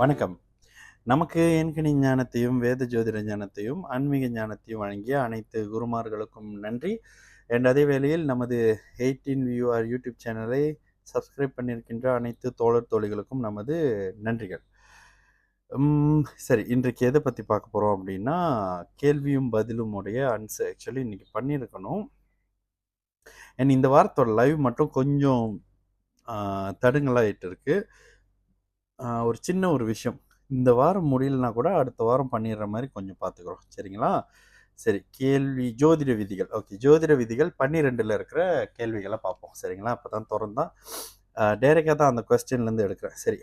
வணக்கம். நமக்கு எண்கணி ஞானத்தையும், வேத ஜோதிட ஞானத்தையும், ஆன்மீக ஞானத்தையும் வழங்கிய அனைத்து குருமார்களுக்கும் நன்றி. அதே வேளையில் நமது 18 வியூஆர் யூடியூப் சேனலை சப்ஸ்கிரைப் பண்ணியிருக்கின்ற அனைத்து தோழர் தோழிகளுக்கும் நமது நன்றிகள். சரி, இன்றைக்கு எதை பற்றி பார்க்க போகிறோம் அப்படின்னா, கேள்வியும் பதிலும் உடைய ஆன்சர் ஆக்சுவலி இன்னைக்கு பண்ணியிருக்கணும். இந்த வாரத்தோட லைவ் மட்டும் கொஞ்சம் தடுங்கலாயிட்டு இருக்கு. ஒரு சின்ன ஒரு விஷயம், இந்த வாரம் முடியலனா கூட அடுத்த வாரம் பண்ணிடுற மாதிரி கொஞ்சம் பார்த்துக்குறோம், சரிங்களா? சரி, கேள்வி ஜோதிட விதிகள். ஓகே, ஜோதிட விதிகள் 12ல் இருக்கிற கேள்விகளை பார்ப்போம், சரிங்களா? அப்போ தான் திறந்தா டைரெக்டாக தான் அந்த கொஸ்டின்லேருந்து எடுக்கிறேன். சரி,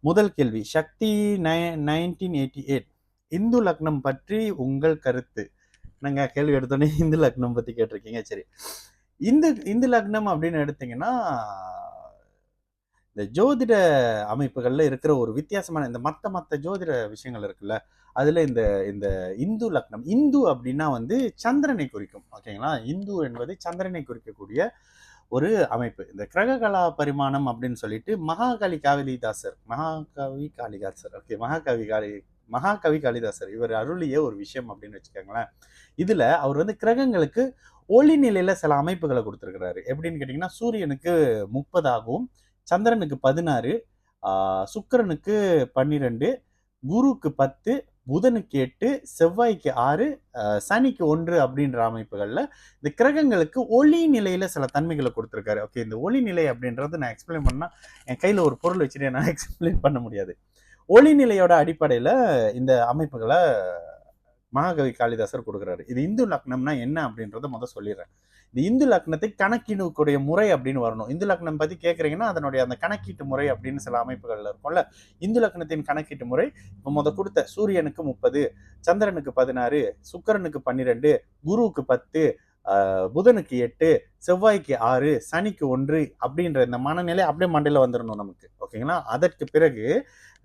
முதல் கேள்வி, சக்தி 1988 இந்து லக்னம் பற்றி உங்கள் கருத்து. நாங்கள் கேள்வி எடுத்தோன்னே இந்து லக்னம் பற்றி கேட்டிருக்கீங்க. சரி, இந்து லக்னம் அப்படின்னு எடுத்தீங்கன்னா, இந்த ஜோதிட அமைப்புகள்ல இருக்கிற ஒரு வித்தியாசமான இந்த மற்ற ஜோதிட விஷயங்கள் இருக்குல்ல, அதுல இந்த இந்த இந்து லக்னம், இந்து அப்படின்னா வந்து சந்திரனை குறிக்கும். ஓகேங்களா? இந்து என்பது சந்திரனை குறிக்கக்கூடிய ஒரு அமைப்பு. இந்த கிரககலா பரிமாணம் அப்படின்னு சொல்லிட்டு மகாகவி காளிதாசர் ஓகே, மகாகவி காளிதாசர் இவர் அருளிய ஒரு விஷயம் அப்படின்னு வச்சுக்கோங்களேன். இதுல அவர் வந்து கிரகங்களுக்கு ஒளி நிலையில சில அமைப்புகளை கொடுத்துருக்கிறாரு. எப்படின்னு கேட்டீங்கன்னா, சூரியனுக்கு 30 ஆகவும், சந்திரனுக்கு 16, சுக்கிரனுக்கு 12, குருக்கு 10, புதனுக்கு 8, செவ்வாய்க்கு 6, சனிக்கு 1 அப்படின்ற அமைப்புகள்ல இந்த கிரகங்களுக்கு ஒளி நிலையில சில தன்மைகளை கொடுத்துருக்காரு. ஓகே, இந்த ஒளி நிலை அப்படின்றது நான் எக்ஸ்பிளைன் பண்ணா என் கையில ஒரு பொருள் வச்சுட்டு என்னால் எக்ஸ்பிளைன் பண்ண முடியாது. ஒளி நிலையோட அடிப்படையில இந்த அமைப்புகளை மகாகவி காளிதாசர் கொடுக்குறாரு. இது இந்து லக்னம்னா என்ன அப்படின்றத முதல் சொல்லிடுறேன். இந்த இந்து லக்னத்தை கணக்கிடக்கூடிய முறை அப்படின்னு வரணும். இந்து லக்னம் பத்தி கேட்குறீங்கன்னா அதனுடைய அந்த கணக்கீட்டு முறை அப்படின்னு சில அமைப்புகள்ல இருக்கும்ல. இந்து லக்னத்தின் கணக்கீட்டு முறை இப்போ கொடுத்த சூரியனுக்கு 30, சந்திரனுக்கு 16, சுக்கிரனுக்கு 12, குருவுக்கு 10, புதனுக்கு 8, செவ்வாய்க்கு 6, சனிக்கு 1 அப்படின்ற இந்த மனநிலை அப்படியே மண்டையில வந்துடணும் நமக்கு. ஓகேங்களா? அதற்கு பிறகு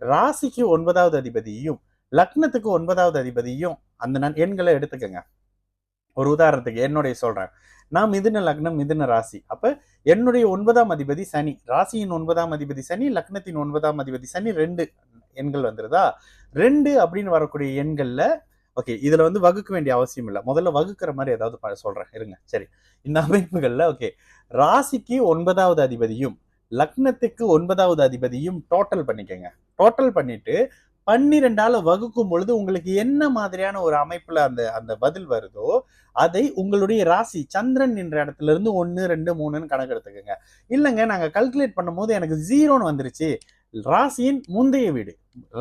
ராசிக்கு 9வது அதிபதியும் லக்னத்துக்கு 9வது அதிபதியும் அந்த எண்களை எடுத்துக்கங்க. ஒரு உதாரணத்துக்கு என்னுடைய சொல்றேன், நான் மிதுன லக்னம், மிதுன ராசி. அப்ப என்னுடைய 9ஆம் அதிபதி சனி, ராசியின் 9ஆம் அதிபதி சனி, லக்னத்தின் 9ஆம் அதிபதி சனி, 2 எண்கள் வந்துருதா? 2 அப்படின்னு வரக்கூடிய எண்கள்ல ஓகே, இதுல வந்து வகுக்க வேண்டிய அவசியம் இல்லை. முதல்ல வகுக்கிற மாதிரி ஏதாவது சொல்றேன் இருங்க. சரி, இந்த அமைப்புகள்ல ஓகே, ராசிக்கு 9வது அதிபதியும் லக்னத்துக்கு 9வது அதிபதியும் டோட்டல் பண்ணிக்கங்க. டோட்டல் பண்ணிட்டு 12ஆல வகுக்கும் பொழுது உங்களுக்கு என்ன மாதிரியான ஒரு அமைப்புல அந்த அந்த பதில் வருதோ அதை உங்களுடைய ராசி சந்திரன் என்ற இடத்துல இருந்து 1, 2, 3ன்னு கணக்கு எடுத்துக்கோங்க. இல்லைங்க, நாங்க கல்குலேட் பண்ணும் போது எனக்கு 0ன்னு வந்துருச்சு. ராசியின் முந்தைய வீடு,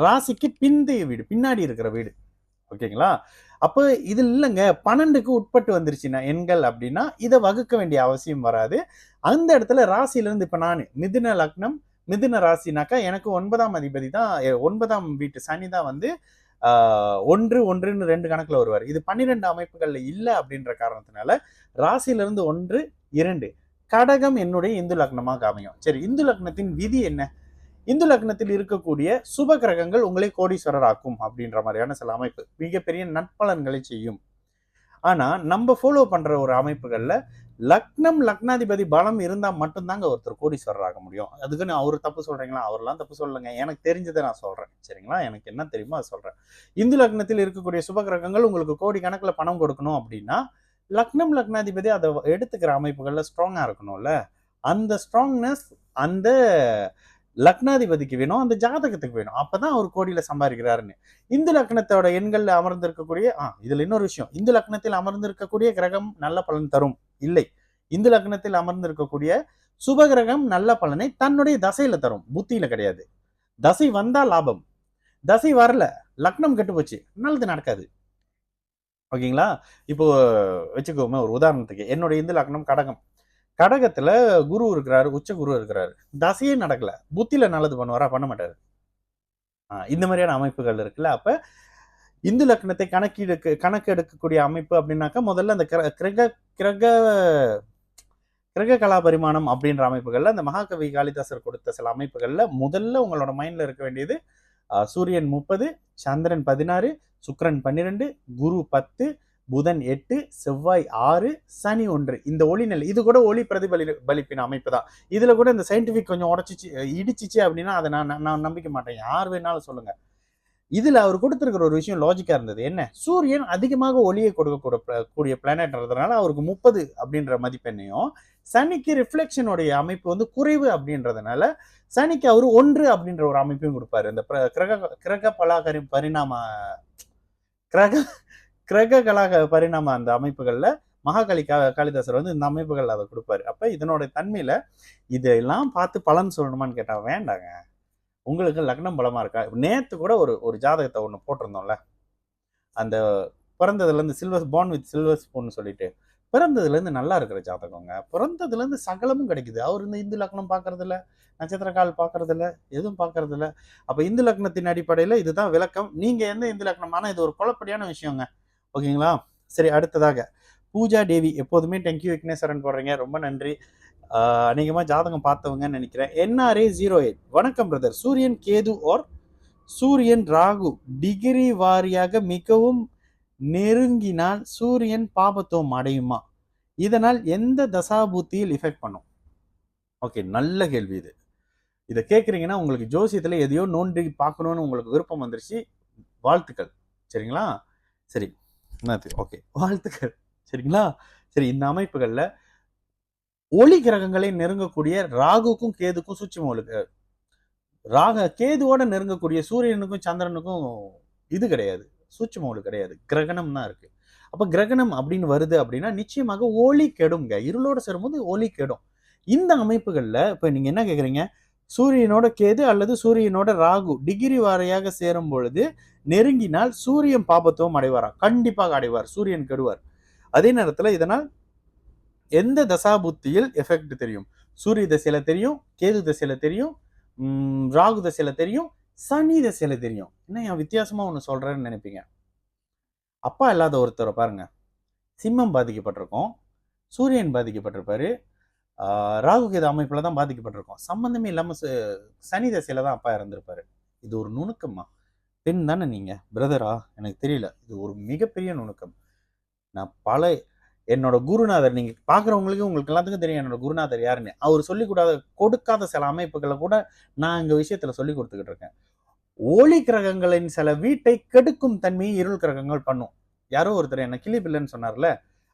ராசிக்கு பிந்தைய வீடு, பின்னாடி இருக்கிற வீடு. ஓகேங்களா? அப்போ இது இல்லைங்க, 12க்கு உட்பட்டு வந்துருச்சுன்னா எண்கள் அப்படின்னா இதை வகுக்க வேண்டிய அவசியம் வராது. அந்த இடத்துல ராசியிலிருந்து இப்ப நான் மிதுன லக்னம், மிதுன ராசினாக்கா எனக்கு 9ஆம் அதிபதி தான், 9ஆம் வீட்டு சனி தான் வந்து 1, 1ன்னு 2 கணக்குல வருவார். இது 12 அமைப்புகள்ல இல்லை அப்படின்ற காரணத்தினால ராசியிலிருந்து 1, 2 கடகம் என்னுடைய இந்து லக்னமாக அமையும். சரி, இந்து லக்னத்தின் விதி என்ன? இந்து லக்னத்தில் இருக்கக்கூடிய சுப கிரகங்கள் உங்களை கோடீஸ்வரர் ஆக்கும் அப்படின்ற மாதிரியான சில அமைப்பு மிகப்பெரிய நற்பலன்களை செய்யும். ஆனா நம்ம ஃபாலோ பண்ற ஒரு அமைப்புகள்ல லக்னம் லக்னாதிபதி பலம் இருந்தா மட்டும்தாங்க ஒருத்தர் கோடீஸ்வரர் ஆக முடியும். அதுக்குன்னு அவரு தப்பு சொல்றீங்களா? அவரெல்லாம் தப்பு சொல்லுங்க, எனக்கு தெரிஞ்சதை நான் சொல்றேன், சரிங்களா? எனக்கு என்ன தெரியுமோ அதை சொல்றேன். இந்து லக்னத்தில் இருக்கக்கூடிய சுப கிரகங்கள் உங்களுக்கு கோடி கணக்குல பணம் கொடுக்கணும் அப்படின்னா லக்னம் லக்னாதிபதி அதை எடுத்துக்கிற அமைப்புகள்ல ஸ்ட்ராங்கா இருக்கணும்ல. அந்த ஸ்ட்ராங்னஸ் அந்த லக்னாதிபதிக்கு வேணும், அந்த ஜாதகத்துக்கு வேணும். அப்பதான் அவர் கோடியில சம்பாதிக்கிறாருன்னு. இந்து லக்னத்தோட எண்கள்ல அமர்ந்திருக்கக்கூடிய இதுல இன்னொரு விஷயம், இந்து லக்னத்தில் அமர்ந்திருக்கக்கூடிய கிரகம் நல்ல பலன் தரும் இல்லை. இந்து லக்னத்தில் அமர்ந்திருக்கக்கூடிய சுப கிரகம் நல்ல பலனை தன்னுடைய தசையில தரும், புத்தியில கிடையாது. தசை வந்தா லாபம், தசை வரல லக்னம் கெட்டு போச்சு, நல்லது நடக்காது. ஓகேங்களா? இப்போ வச்சுக்கோமே ஒரு உதாரணத்துக்கு, என்னுடைய இந்து லக்னம் கடகம், கடகத்துல குரு இருக்கிறாரு, உச்ச குரு இருக்கிறாரு, தசையே நடக்கல, புத்தியில நல்லது பண்ணுவாரா? பண்ண மாட்டாரு. இந்த மாதிரியான அமைப்புகள் இருக்குல்ல. அப்ப இந்து லக்னத்தை கணக்கெடுக்கக்கூடிய அமைப்பு அப்படின்னாக்கா முதல்ல அந்த கிரக கலா பரிமாணம் அப்படின்ற அமைப்புகள்ல அந்த மகாகவி காளிதாசர் கொடுத்த சில அமைப்புகள்ல முதல்ல உங்களோட மைண்ட்ல இருக்க வேண்டியது சூரியன் 30, சந்திரன் 16, சுக்கிரன் 12, குரு 10, புதன் 8, செவ்வாய் 6, சனி 1. இந்த ஒளிநிலை இது கூட ஒளி பிரதிபலிப்பின் அமைப்பு தான். இதுல கூட இந்த சயின்டிபிக் கொஞ்சம் உடச்சிச்சு இடிச்சிச்சு அப்படின்னா அதை நான் நம்பிக்க மாட்டேன். யார் வேணாலும் சொல்லுங்க. இதுல அவர் கொடுத்திருக்கிற ஒரு விஷயம் லாஜிக்கா இருந்தது. என்ன, சூரியன் அதிகமாக ஒளியை கொடுக்கக்கூடிய பிளானட்ன்றதுனால அவருக்கு 30 அப்படின்ற மதிப்பெண்ணையும், சனிக்கு ரிஃப்ளெக்ஷனுடைய அமைப்பு வந்து குறைவு அப்படின்றதுனால சனிக்கு அவரு 1 அப்படின்ற ஒரு அமைப்பையும் கொடுப்பாரு. இந்த கிரக பரிணாம கிரக கிரக பரிணாம அந்த அமைப்புகள்ல மகாகலி காளிதாசர் வந்து இந்த அமைப்புகள் அதை கொடுப்பாரு. அப்ப இதனோட தன்மையில இதெல்லாம் பார்த்து பலன் சொல்லணுமான்னு கேட்டா வேண்டாங்க. உங்களுக்கு லக்னம் பலமா இருக்கா? நேத்து கூட ஒரு ஜாதகத்தை ஒன்று போட்டிருந்தோம்ல, அந்த பிறந்ததுலேருந்து பார்ன் வித் சில்வர் ஸ்பூன் சொல்லிட்டு, பிறந்ததுலேருந்து நல்லா இருக்கிற ஜாதகங்க. பிறந்ததுலேருந்து சகலமும் கிடைக்குது. அவர் இந்த இந்து லக்னம் பார்க்கறது இல்லை, நட்சத்திரக்கால் பார்க்கறது இல்லை, எதுவும் பார்க்கறது இல்லை. அப்போ இந்து லக்னத்தின் அடிப்படையில் இதுதான் விளக்கம். நீங்க எந்த இந்து லக்னம்? ஆனால் இது ஒரு குழப்படியான விஷயங்க. ஓகேங்களா? சரி, அடுத்ததாக பூஜா தேவி எப்போதுமே தேங்க்யூ விக்னேஸ்வரன் போடுறீங்க, ரொம்ப நன்றி. அநேகமாக ஜாதகம் பார்த்தவங்கன்னு நினைக்கிறேன். NRA 08 வணக்கம் பிரதர். சூரியன் கேது ஓர் சூரியன் ராகு டிகிரி வாரியாக மிகவும் நெருங்கினால் சூரியன் பாபத்துவம் அடையுமா? இதனால் எந்த தசாபுத்தியில் எஃபெக்ட் பண்ணும்? ஓகே, நல்ல கேள்வி இது. இதை கேட்குறீங்கன்னா உங்களுக்கு ஜோசியத்துல எதையோ நோண்டி பார்க்கணும்னு உங்களுக்கு விருப்பம் வந்துருச்சு. வாழ்த்துக்கள். சரிங்களா? சரி, ஓகே, வாழ்த்துக்கள். சரிங்களா? சரி, இந்த அமைப்புகள்ல ஒளி கிரகங்களை நெருங்கக்கூடிய ராகுக்கும் கேதுக்கும் சூட்சும கேதுவோட நெருங்கக்கூடிய சூரியனுக்கும் சந்திரனுக்கும் இது கிடையாது, சூட்சும ஒளி கிடையாது, கிரகணம் தான் இருக்கு. அப்ப கிரகணம் அப்படின்னு வருது அப்படின்னா நிச்சயமாக ஒளி கெடுங்க. இருளோட சேரும்போது ஒளி கெடும். இந்த அமைப்புகள்ல இப்ப நீங்க என்ன கேக்குறீங்க, சூரியனோட கேது அல்லது சூரியனோட ராகு டிகிரி வாரியாக சேரும் பொழுது நெருங்கினால் சூரியன் பாபத்துவம் அடைவாரா? கண்டிப்பாக அடைவார், சூரியன் கெடுவார். அதே நேரத்துல இதனால் எந்த தசாபுத்தியில் எஃபெக்ட் தெரியும்? சூரிய தசையில தெரியும், கேது தசையில தெரியும், ராகு தசையில தெரியும், சனி தசையில தெரியும். என்ன வித்தியாசமா ஒண்ணு சொல்றேன்னு நினைப்பீங்க. அப்பா இல்லாத ஒருத்தரை பாருங்க, சிம்மம் பாதிக்கப்பட்டிருக்கோம், சூரியன் பாதிக்கப்பட்டிருப்பாரு, ராகு கேது அமைப்புல தான் பாதிக்கப்பட்டிருக்கோம். சம்பந்தமே இல்லாம சனி தசையில தான் அப்பா இறந்திருப்பாரு. இது ஒரு நுணுக்கமா? பெண் தானே நீங்க, பிரதரா? எனக்கு தெரியல. இது ஒரு மிகப்பெரிய நுணுக்கம். நான் என்னோட குருநாதர், நீங்க பாக்குறவங்களுக்கு உங்களுக்கு எல்லாத்துக்கும் தெரியும் என்னோட குருநாதர் யாருன்னு. அவர் சொல்லி கொடுக்காத சில அமைப்புகளை கூட நான் இந்த விஷயத்துல சொல்லி கொடுத்துக்கிட்டு இருக்கேன். ஒளி கிரகங்களின் சில வீட்டை கெடுக்கும் தன்மையை இருள் கிரகங்கள் பண்ணும். யாரோ ஒருத்தர் என்ன கிளி பில்லைன்னு சொன்னார்ல,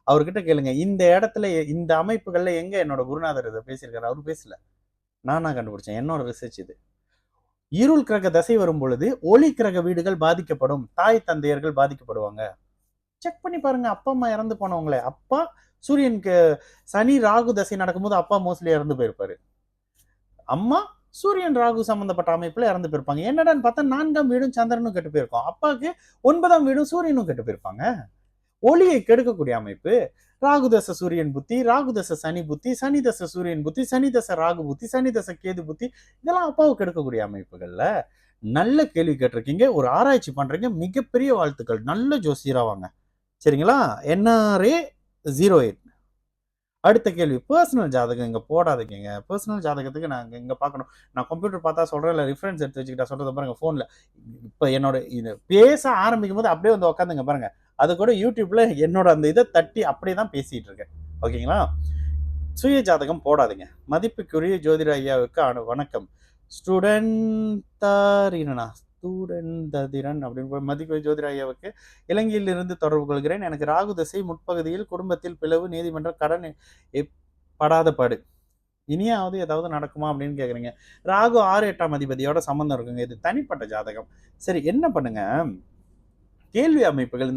அவர்கிட்ட கேளுங்க, இந்த இடத்துல இந்த அமைப்புகள்ல எங்க என்னோட குருநாதர் இதை பேசியிருக்காரு? அவரு பேசல, நானா கண்டுபிடிச்சேன், என்னோட ரிசர்ச் இது. இருள் கிரக தசை வரும் பொழுது ஒளி கிரக வீடுகள் பாதிக்கப்படும், தாய் தந்தையர்கள் பாதிக்கப்படுவாங்க. செக் பண்ணி பாருங்க. அப்பா அம்மா இறந்து போனவங்களே, அப்பா சூரியனுக்கு சனி ராகு தசை நடக்கும்போது அப்பா மோஸ்ட்லி இறந்து போயிருப்பாரு, அம்மா சூரியன் ராகு சம்பந்தப்பட்ட அமைப்புல இறந்து போயிருப்பாங்க. என்னடான்னு பார்த்தா 4ஆம் வீடும் சந்திரனும் கெட்டு போயிருக்கும், அப்பாவுக்கு 9ஆம் வீடும் சூரியனும் கெட்டு போயிருப்பாங்க. ஒளியை கெடுக்கக்கூடிய அமைப்பு. ராகு தசை சூரியன் புத்தி, ராகு தசை சனி புத்தி, சனி தசை சூரியன் புத்தி, சனி தசை ராகு புத்தி, சனி தசை கேது புத்தி, இதெல்லாம் அப்பாவுக்கு கெடுக்கக்கூடிய அமைப்புகள்ல. நல்ல கேள்வி கேட்டிருக்கீங்க, ஒரு ஆராய்ச்சி பண்றீங்க, மிகப்பெரிய வாழ்த்துக்கள். நல்ல ஜோசியராவாங்க. சரிங்களா? NRA 08. அடுத்த கேள்வி, பர்சனல் ஜாதகம் இங்க போடாதீங்க. பர்சனல் ஜாதகத்துக்கு நான் இங்க பார்க்கணும். நான் கம்ப்யூட்டர் பார்த்தா சொல்றேன், இல்லை ரிஃபரன்ஸ் எடுத்து வச்சுக்கிட்டா சொல்றத பாருங்க. போன்ல இப்ப என்னோட இது பேச ஆரம்பிக்கும் போது அப்படியே வந்து உட்காந்துங்க பாருங்க. அது கூட யூடியூப்ல என்னோட அந்த இதை தட்டி அப்படியே தான் பேசிட்டு இருக்கேன். ஓகேங்களா? சுய ஜாதகம் போடாதீங்க. மதிப்புக்குரிய ஜோதிட ஐயாவுக்கு வணக்கம். ஸ்டூடெண்ட் அப்படின்னு மதிப்பு ஜோதிட ஐயாவுக்கு இலங்கையிலிருந்து தொடர்பு கொள்கிறேன். எனக்கு ராகு தசை முற்பகுதியில் குடும்பத்தில் பிளவு, நீதிமன்றம், கடன் படாத பாடு. இனியாவது ஏதாவது நடக்குமா அப்படின்னு கேக்குறீங்க. ராகு 6, 8ஆம் அதிபதியோட சம்பந்தம் இருக்குங்க. இது தனிப்பட்ட ஜாதகம். சரி, என்ன பண்ணுங்க, கேள்வி அமைப்புகள்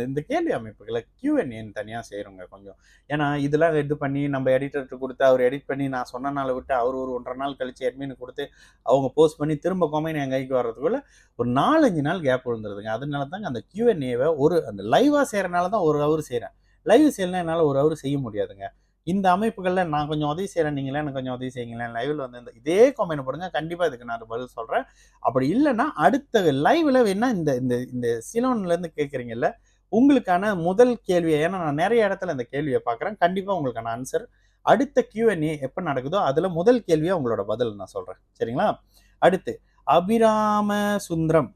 இந்த கேள்வி அமைப்புகளை Q&A தனியாக செய்கிறோங்க கொஞ்சம். ஏன்னா இதெல்லாம் இது பண்ணி நம்ம எடிட்டர்கிட்ட கொடுத்து அவர் எடிட் பண்ணி நான் சொன்ன நாளை விட்டு அவர் ஒரு 1.5 நாள் கழிச்சு அட்மின் கொடுத்து அவங்க போஸ்ட் பண்ணி திரும்ப கொமைன்னு என் கைக்கு வர்றதுக்குள்ள ஒரு 4-5 நாள் கேப் விழுந்துருதுங்க. அதனால தாங்க அந்த Q&Aவை அந்த லைவாக செய்கிறனால தான் 1 ஹவர் செய்கிறேன். லைவ் செய்யலாம் என்னால் 1 ஹவர் செய்ய முடியாதுங்க. இந்த அமைப்புகளில் நான் கொஞ்சம் உதவி செய்கிறேன், நீங்களே எனக்கு கொஞ்சம் உதவி செய்யுங்களேன். லைவில் வந்து இதே காமெண்ட் போடுங்க, கண்டிப்பாக இதுக்கு நான் பதில் சொல்கிறேன். அப்படி இல்லைன்னா அடுத்த லைவில் வேணா இந்த சிலோன்லேருந்து கேட்குறீங்கல்ல, உங்களுக்கான முதல் கேள்வியை, ஏன்னா நான் நிறைய இடத்துல இந்த கேள்வியை பார்க்குறேன், கண்டிப்பாக உங்களுக்கான ஆன்சர் அடுத்த Q&A எப்போ நடக்குதோ அதில் முதல் கேள்வியை உங்களோட பதில் நான் சொல்கிறேன். சரிங்களா? அடுத்து அபிராம சுந்தரம்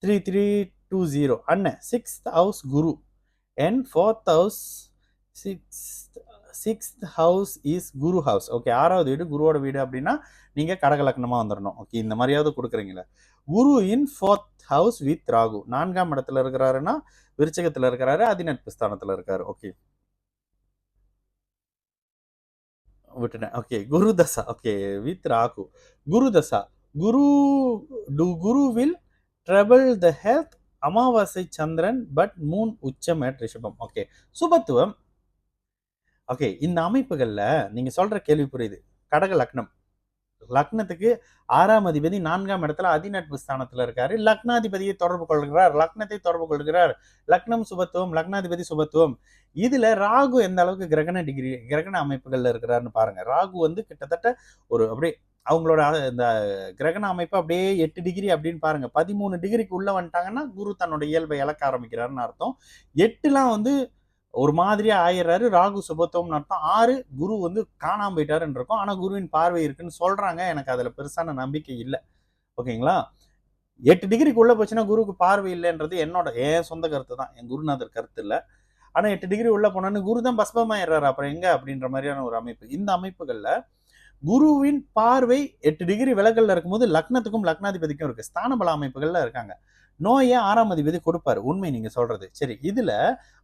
3320 அண்ணன் 6th house Guru and fourth house, sixth house is Guru house. Okay, ஆறாவது வீடு குருவோட வீடு அப்படின்னா நீங்க கடக லக்னமா வந்துடணும். ஓகே, இந்த மாதிரியாவது கொடுக்குறீங்களா? Guru in fourth house with Rahu, 4ஆம் இடத்துல இருக்கிறாருன்னா விருச்சகத்துல இருக்கிறாரு, அதிநட்பு ஸ்தானத்துல இருக்காரு. ஓகே, விட்டுட்டேன். ஓகே, குரு தசா. ஓகே, வித் ராகு குரு தசா. குரு குரு வில் ட்ரபிள் த ஹெல்த், அமாவாசை சந்திரன் பட் மூன் உச்சம் அட் ரிஷபம். ஓகே, சுபத்துவம். ஓகே, இந்த அமைப்புகள்ல நீங்க சொல்ற கேள்வி புரியுது. கடக லக்னம், லக்னத்துக்கு 6ஆம் அதிபதி 4ஆம் இடத்துல அதிநட்பு ஸ்தானத்துல இருக்காரு. லக்னாதிபதியை தொடர்பு கொள்கிறார், லக்னத்தை தொடர்பு கொள்கிறார். லக்னம் சுபத்துவம், லக்னாதிபதி சுபத்துவம். இதுல ராகு எந்த அளவுக்கு கிரகண அமைப்புகள்ல இருக்கிறாருன்னு பாருங்க. ராகு வந்து கிட்டத்தட்ட ஒரு அப்படியே அவங்களோட இந்த கிரகண அமைப்பு அப்படியே 8 டிகிரி அப்படின்னு பாருங்க. 13 டிகிரிக்கு உள்ள வந்துட்டாங்கன்னா குரு தன்னோட இயல்பை இழக்க ஆரம்பிக்கிறாருன்னு அர்த்தம். 8லாம் வந்து ஒரு மாதிரியா ஆயிடுறாரு. ராகு சுபத்துவம்னு அர்த்தம். 6 குரு வந்து காணாம போயிட்டாருன்னு இருக்கும். ஆனா குருவின் பார்வை இருக்குன்னு சொல்றாங்க. எனக்கு அதுல பெருசான நம்பிக்கை இல்லை. ஓகேங்களா? 8 டிகிரிக்கு உள்ள போச்சுன்னா குருக்கு பார்வை இல்லைன்றது என் சொந்த கருத்து தான், என் குருநாதர் கருத்து இல்லை. ஆனா 8 டிகிரி உள்ள போனோன்னு குரு தான் பஸ்பமாயிடுறாரு, அப்புறம் எங்க அப்படின்ற மாதிரியான ஒரு அமைப்பு. இந்த அமைப்புகள்ல குருவின் பார்வை 8 டிகிரி விலகல்ல இருக்கும்போது லக்னத்துக்கும் லக்னாதிபதிக்கும் இருக்கு. ஸ்தான பல அமைப்புகள்ல இருக்காங்க. நோயை 6ஆம் அதிபதி கொடுப்பாரு, உண்மை நீங்க சொல்றது. சரி, இதுல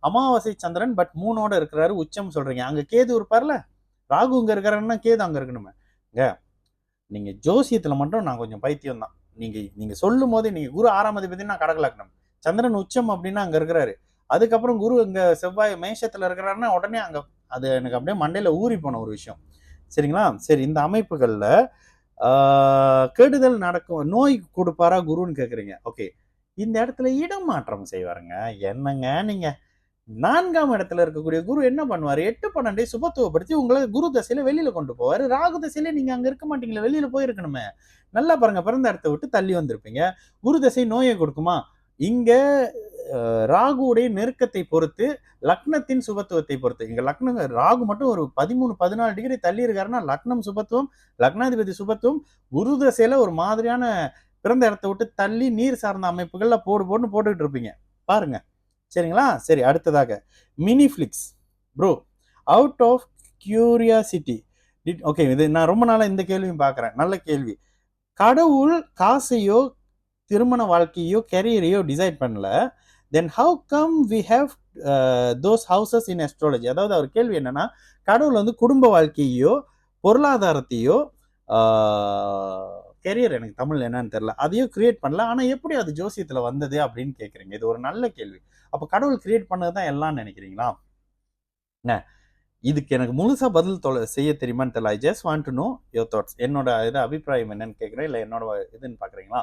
அமாவாசை சந்திரன் பட் 3ஓட இருக்கிறாரு, உச்சம் சொல்றீங்க. அங்க கேது இருப்பார்ல, ராகு இங்க இருக்கிறாருன்னா கேது அங்க இருக்கணுமே. நீங்க ஜோசியத்துல மட்டும் நான் கொஞ்சம் பைத்தியம் தான். நீங்க சொல்லும் போது நீங்க குரு 6ஆம் அதிபதினா கடக லக்னம், சந்திரன் உச்சம் அப்படின்னா அங்க இருக்கிறாரு. அதுக்கப்புறம் குரு இங்க செவ்வாய் மேஷத்துல இருக்கிறாருன்னா உடனே அங்க அது எனக்கு அப்படியே மண்டையில ஊறி போன ஒரு விஷயம். சரிங்களா? சரி, இந்த அமைப்புகள்ல கெடுதல் நடக்கும், நோய் கொடுப்பாரா குருன்னு கேக்குறீங்க. ஓகே, இந்த இடத்துல இடம் மாற்றம் செய்வாருங்க. என்னங்க நீங்க 4ஆம் இடத்துல இருக்கக்கூடிய குரு என்ன பண்ணுவாரு? 8, 12 சுபத்துவப்படுத்தி உங்களை குரு தசையில வெளியில கொண்டு போவாரு. ராகு தசையில நீங்க அங்க இருக்க மாட்டீங்களா, வெளியில போயிருக்கணுமே. நல்லா பாருங்க, பிறந்த இடத்த விட்டு தள்ளி வந்திருப்பீங்க. குரு தசை நோயை கொடுக்குமா? இங்க ராகுவுடைய நெருக்கத்தை பொறுத்து, லக்னத்தின் சுபத்துவத்தை பொறுத்து. இங்க லக்னம் ராகு மட்டும் ஒரு 13, 14 டிகிரி தள்ளி இருக்காருன்னா லக்னம் சுபத்துவம், லக்னாதிபதி சுபத்துவம். குரு தசையில ஒரு மாதிரியான பிறந்த இடத்த விட்டு தள்ளி நீர் சார்ந்த அமைப்புகள்ல போட்டுன்னு போட்டுக்கிட்டு இருப்பீங்க பாருங்க. சரிங்களா? சரி, அடுத்ததாக Miniflix bro, out of curiosity. Okay, இது நான் ரொம்ப நாளா இந்த கேள்வியும் பார்க்குறேன். நல்ல கேள்வி. கடவுள் காசையோ திருமண வாழ்க்கையோ கெரியரையோ டிசைட் பண்ணல, then how come we have those houses in astrology. அதாவது அவர் கேள்வி என்னன்னா, கடவுள் வந்து குடும்ப வாழ்க்கையோ பொருளாதாரத்தையோ கெரியர், எனக்கு தமிழ் என்னன்னு தெரியல, அதையும் கிரியேட் பண்ணல, ஆனா எப்படி அது ஜோசியத்துல வந்தது அப்படின்னு கேட்குறீங்க. இது ஒரு நல்ல கேள்வி. அப்ப கடவுள் கிரியேட் பண்ணதுதான் எல்லாம் நினைக்கிறீங்களா? என்ன, இதுக்கு எனக்கு முழுசா பதில் செய்ய தெரியுமான்னு தெரியல. I just want to know your thoughts. என்னோட அபிப்பிராயம் என்னன்னு கேட்குறேன், இல்லை என்னோட இதுன்னு பார்க்குறீங்களா?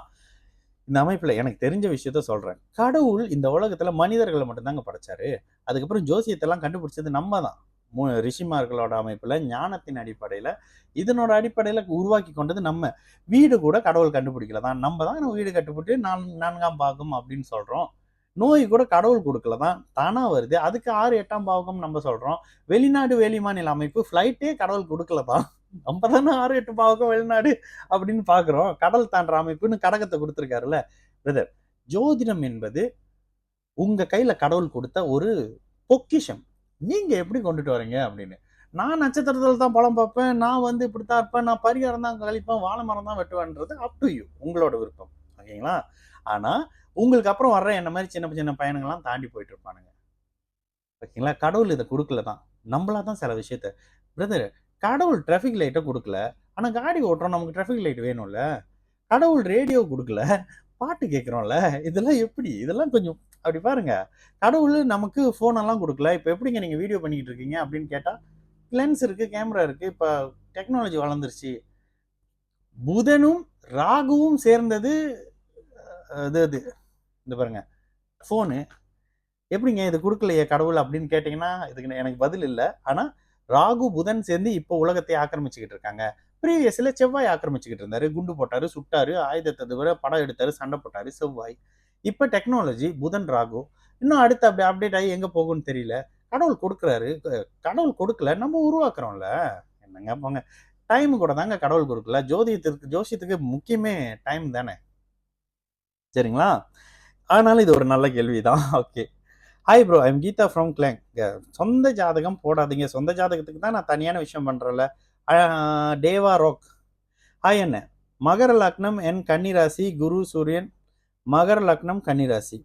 இந்த அமைப்புல எனக்கு தெரிஞ்ச விஷயத்த சொல்றேன். கடவுள் இந்த உலகத்துல மனிதர்களை மட்டும்தாங்க படைச்சாரு. அதுக்கப்புறம் ஜோசியத்தெல்லாம் கண்டுபிடிச்சது நம்ம தான். ரிஷிமார்களோட அமைப்புல, ஞானத்தின் அடிப்படையில, இதனோட அடிப்படையில உருவாக்கி கொண்டது நம்ம. வீடு கூட கடவுள் கண்டுபிடிக்கல தான், நம்ம தான் வீடு கட்டுப்பட்டு 4ஆம் பாகம் அப்படின்னு சொல்றோம். நோய் கூட கடவுள் கொடுக்கல தான், தானா வருது. அதுக்கு 6, 8ஆம் பாவகம் நம்ம சொல்றோம். வெளிநாடு வெளிமாநில அமைப்பு ஃபிளைட்டே கடவுள் கொடுக்கல தான், நம்ம தானே 6, 8 பாவகம் வெளிநாடு அப்படின்னு பாக்குறோம். கடல் தாண்டுற அமைப்புன்னு கடகத்தை கொடுத்துருக்காருல்ல பிரதர். ஜோதிடம் என்பது உங்க கையில கடவுள் கொடுத்த ஒரு பொக்கிஷம். நீங்க எப்படி கொண்டுட்டு வரீங்க அப்படின்னு. நான் நட்சத்திரத்துல தான் பலம் பார்ப்பேன், நான் வந்து இப்படித்தான் இருப்பேன், நான் பரிகாரம் தான் கழிப்பேன், வாழை மரம் தான் வெட்டுவேன்றது அப் டு யூ, உங்களோட விருப்பம். ஓகேங்களா? ஆனா உங்களுக்கு அப்புறம் வர்ற என்ன மாதிரி சின்ன சின்ன பயணங்கள்லாம் தாண்டி போயிட்டு இருப்பானுங்க. ஓகேங்களா? கடவுள் இதை கொடுக்கல தான், நம்மளா தான் சில விஷயத்த. பிரதர், கடவுள் டிராஃபிக் லைட்டை கொடுக்கல, ஆனா காடி ஓட்டுறோம், நமக்கு டிராஃபிக் லைட் வேணும்ல. கடவுள் ரேடியோ கொடுக்கல, பாட்டு கேட்குறோம்ல. இதெல்லாம் எப்படி? இதெல்லாம் கொஞ்சம் அப்படி பாருங்க. கடவுள் நமக்கு ஃபோனெல்லாம் கொடுக்கல. இப்போ எப்படிங்க நீங்கள் வீடியோ பண்ணிக்கிட்டு இருக்கீங்க அப்படின்னு கேட்டால், லென்ஸ் இருக்குது, கேமரா இருக்குது, இப்போ டெக்னாலஜி வளர்ந்துருச்சு. புதனும் ராகுவும் சேர்ந்தது இது இந்த பாருங்க ஃபோனு. எப்படிங்க இது கொடுக்கலையே கடவுள் அப்படின்னு கேட்டிங்கன்னா, இதுக்கு எனக்கு பதில் இல்லை. ஆனால் ராகு புதன் சேர்ந்து இப்போ உலகத்தை ஆக்கிரமிச்சுக்கிட்டு இருக்காங்க. ப்ரீவியஸில் செவ்வாய் ஆக்கிரமிச்சுக்கிட்டு இருந்தாரு, குண்டு போட்டாரு, சுட்டாரு, ஆயுதத்தை விட படம் எடுத்தாரு, சண்டை போட்டாரு செவ்வாய். இப்போ டெக்னாலஜி புதன் ராகு, இன்னும் அடுத்து அப்படி அப்டேட் ஆகி எங்கே போகும்னு தெரியல. கடவுள் கொடுக்குறாரு, கடவுள் கொடுக்கல, நம்ம உருவாக்குறோம்ல. என்னங்க போங்க, டைம் கூட தாங்க கடவுள் கொடுக்கல. ஜோசியத்துக்கு முக்கியமே டைம் தானே. சரிங்களா? ஆனாலும் இது ஒரு நல்ல கேள்வி தான். Okay, hi bro, I'm Geetha from Klang. சொந்த ஜாதகம் போடாதீங்க, சொந்த ஜாதகத்துக்கு தான் நான் தனியான விஷயம் பண்ணுறேன்ல. டேவா ரோக், ஹாய் என்ன, மகர லக்னம் என் கன்னிராசி, குரு சூரியன், மகர லக்னம் கன்னிராசி,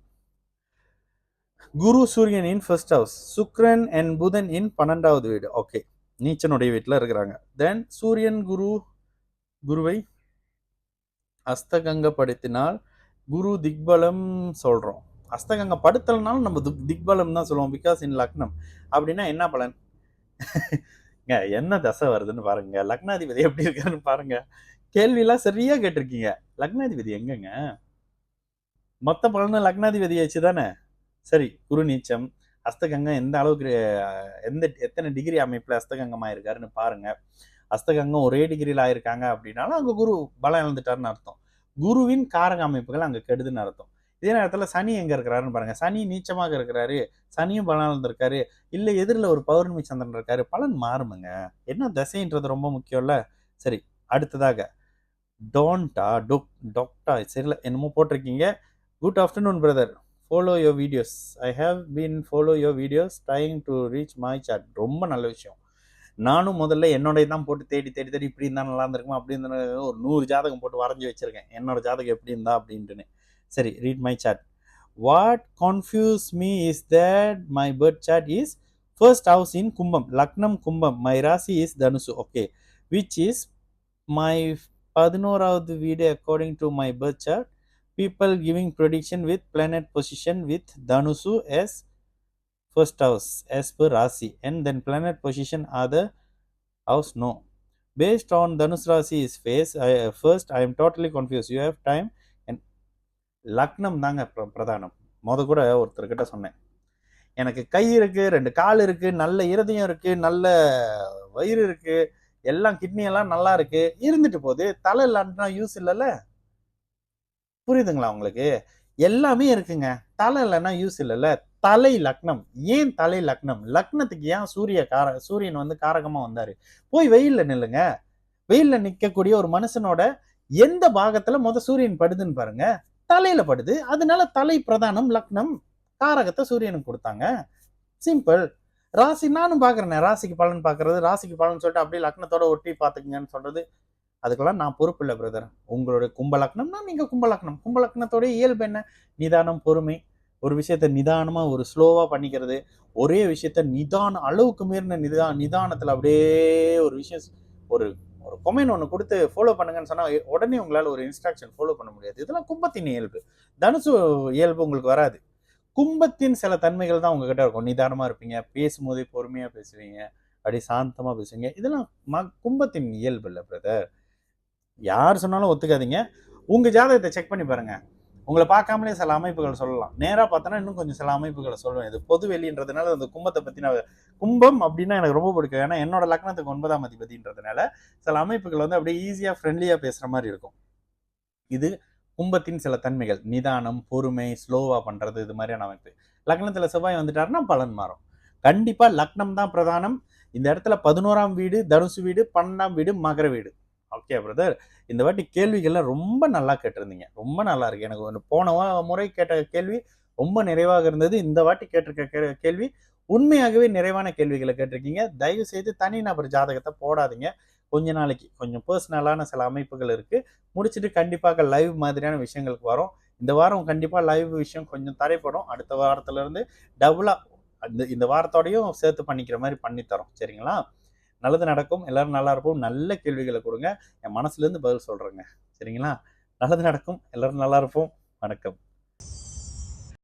குரு சூரியன் in first house, Sukran and புதன் இன் 12வது வீடு. ஓகே, நீச்சனுடைய வீட்டில் இருக்கிறாங்க. தென் சூரியன் குருவை அஸ்தகங்கப்படுத்தினால் குரு திக்பலம் சொல்கிறோம். அஸ்தகங்க படுத்தலைனாலும் நம்ம திக்பலம் தான் சொல்லுவோம், பிகாஸ் இன் லக்னம். அப்படின்னா என்ன பலன்? என்ன தசை வருதுன்னு பாருங்க, லக்னாதிபதி எப்படி இருக்காருன்னு பாருங்க. கேள்வியெல்லாம் சரியா கேட்டிருக்கீங்க. லக்னாதிபதி எங்கங்க? மொத்த பலனும் லக்னாதிபதி ஆச்சு தானே. சரி, குரு நீச்சம், அஸ்தகங்கம் எந்த அளவுக்கு எத்தனை டிகிரி அமைப்புல அஸ்தகங்கமாக இருக்காருன்னு பாருங்க. அஸ்தகங்கம் ஒரே டிகிரியில் ஆயிருக்காங்க அப்படின்னாலும் அங்கே குரு பலம் இழந்துட்டாருன்னு அர்த்தம். குருவின் காரக அமைப்புகள் அங்கே கெடுதுன்னு அர்த்தம். இதே நேரத்தில் சனி எங்கே இருக்கிறாருன்னு பாருங்க. சனி நீச்சமாக இருக்கிறாரு, சனியும் பலம் இழந்திருக்காரு, இல்லை எதிரில் ஒரு பௌர்ணமி சந்திரன் இருக்காரு, பலன் மாறுமுங்க. என்ன தசைன்றது ரொம்ப முக்கியம்ல. சரி, அடுத்ததாக டொக்டா சரியில்ல என்னமோ போட்டிருக்கீங்க. Good afternoon brother, follow your videos, I have been follow your videos trying to reach my chart. ரொம்ப நல்ல விஷயம். நானும் முதல்ல என்னோடைய தான் போட்டு தேடி தேடி தேடி இப்படி இருந்தால் நல்லா இருந்திருக்குமா அப்படின்னு ஒரு 100 ஜாதகம் போட்டு வரைஞ்சி வச்சிருக்கேன், என்னோட ஜாதகம் எப்படி இருந்தா அப்படின்ட்டுன்னு. சரி, read my chart. What confuse me is that my birth chart is first house in Kumbam, lagnam Kumbam, my rasi is Dhanusu. Okay, which is my 11வது வீடு according to my birth chart. People giving prediction with planet position with Dhanusu as first house as per Rasi, and then planet position other house no. Based on Dhanush Rasi is face, first I am totally confused. You have time. and லக்னம் தாங்க பிரதானம். கூட ஒருத்தர்கிட்ட சொன்னேன், எனக்கு கை இருக்கு, 2 கால் இருக்கு, நல்ல இருதயம் இருக்கு, நல்ல வயிறு இருக்கு, எல்லாம் கிட்னி எல்லாம் நல்லா இருக்கு, இருந்துட்டு போகுது, தலை இல்லாட்டினா யூஸ் இல்லைல்ல. புரியுதுங்களா உங்களுக்கு? எல்லாமே இருக்குங்க, தலை இல்லைன்னா யூஸ் இல்லைல்ல. தலை லக்னம். ஏன் தலை லக்னம்? லக்னத்துக்கு ஏன் சூரியன் வந்து காரகமா வந்தாரு? போய் வெயில்ல நில்லுங்க. வெயில்ல நிக்கக்கூடிய ஒரு மனுஷனோட எந்த பாகத்துல சூரியன் படுதுன்னு பாருங்க. தலையில படுது. அதனால தலை பிரதானம், லக்னம், காரகத்தை சூரியனுக்கு கொடுத்தாங்க. சிம்பிள். ராசி நானும் பாக்குறேன், ராசிக்கு பலன் பாக்குறது, ராசிக்கு பலன் சொல்லிட்டு அப்படியே லக்னத்தோட ஒட்டி பாத்துக்குங்கன்னு சொல்றது, அதுக்கெல்லாம் நான் பொறுப்பு இல்லை பிரதர். உங்களுடைய கும்பலக்னம்னா நீங்க கும்பலக்னம். கும்பலக்னத்தோட இயல்பு என்ன? நிதானம், பொறுமை. ஒரு விஷயத்த நிதானமா ஒரு ஸ்லோவா பண்ணிக்கிறது, ஒரே விஷயத்த அளவுக்கு மீறின நிதானத்துல அப்படியே ஒரு விஷயம், ஒரு ஒரு கொமெண்ட் ஒன்று கொடுத்து ஃபாலோ பண்ணுங்கன்னு சொன்னா உடனே உங்களால ஒரு இன்ஸ்ட்ரக்ஷன் ஃபாலோ பண்ண முடியாது. இதெல்லாம் கும்பத்தின் இயல்பு. தனுசு இயல்பு உங்களுக்கு வராது. கும்பத்தின் சில தன்மைகள் தான் உங்ககிட்ட இருக்கும். நிதானமா இருப்பீங்க, பேசும்போதே பொறுமையா பேசுவீங்க, அப்படியே சாந்தமா பேசுவீங்க. இதெல்லாம் கும்பத்தின் இயல்பு இல்லை பிரதர். யார் சொன்னாலும் ஒத்துக்காதீங்க. உங்க ஜாதகத்தை செக் பண்ணி பாருங்க. உங்களை பார்க்காமலே சில அமைப்புகள் சொல்லலாம். நேராக பார்த்தோன்னா இன்னும் கொஞ்சம் சில அமைப்புகளை சொல்லுவேன். இது பொது வெளின்றதுனால அந்த கும்பத்தை பற்றி நான், கும்பம் அப்படின்னா எனக்கு ரொம்ப பிடிக்கும். ஏன்னா என்னோட லக்னத்துக்கு 9ஆம் அதிபதின்றதுனால சில அமைப்புகள் வந்து அப்படியே ஈஸியாக ஃப்ரெண்ட்லியாக பேசுகிற மாதிரி இருக்கும். இது கும்பத்தின் சில தன்மைகள். நிதானம், பொறுமை, ஸ்லோவாக பண்ணுறது, இது மாதிரியான அமைப்பு. லக்னத்தில் செவ்வாய் வந்துட்டாருன்னா பலன் மாறும். கண்டிப்பாக லக்னம் தான் பிரதானம். இந்த இடத்துல 11ஆம் வீடு தனுசு வீடு, 12ஆம் வீடு மகர வீடு. ஓகே பிரதர், இந்த வாட்டி கேள்விகள்லாம் ரொம்ப நல்லா கேட்டிருந்தீங்க. ரொம்ப நல்லா இருக்கு. எனக்கு போன முறை கேட்ட கேள்வி ரொம்ப நிறைவாக இருந்தது. இந்த வாட்டி கேட்டிருக்க கேள்வி உண்மையாகவே நிறைவான கேள்விகளை கேட்டிருக்கீங்க. தயவு செய்து தனிநபர் ஜாதகத்தை போடாதீங்க. கொஞ்ச நாளைக்கு கொஞ்சம் பர்சனலான சில அமைப்புகள் இருக்கு, முடிச்சுட்டு கண்டிப்பாக லைவ் மாதிரியான விஷயங்களுக்கு வரும். இந்த வாரம் கண்டிப்பாக லைவ் விஷயம் கொஞ்சம் தடைப்படும். அடுத்த வாரத்துல இருந்து டபுளா இந்த வாரத்தோடையும் சேர்த்து பண்ணிக்கிற மாதிரி பண்ணித்தரோம். சரிங்களா? நல்லது நடக்கும். எல்லாரும் நல்லா இருப்போம். நல்ல கேள்விகளை கொடுங்க, என் மனசுலேருந்து பதில் சொல்கிறேங்க. சரிங்களா? நல்லது நடக்கும். எல்லாரும் நல்லா இருப்போம். வணக்கம்.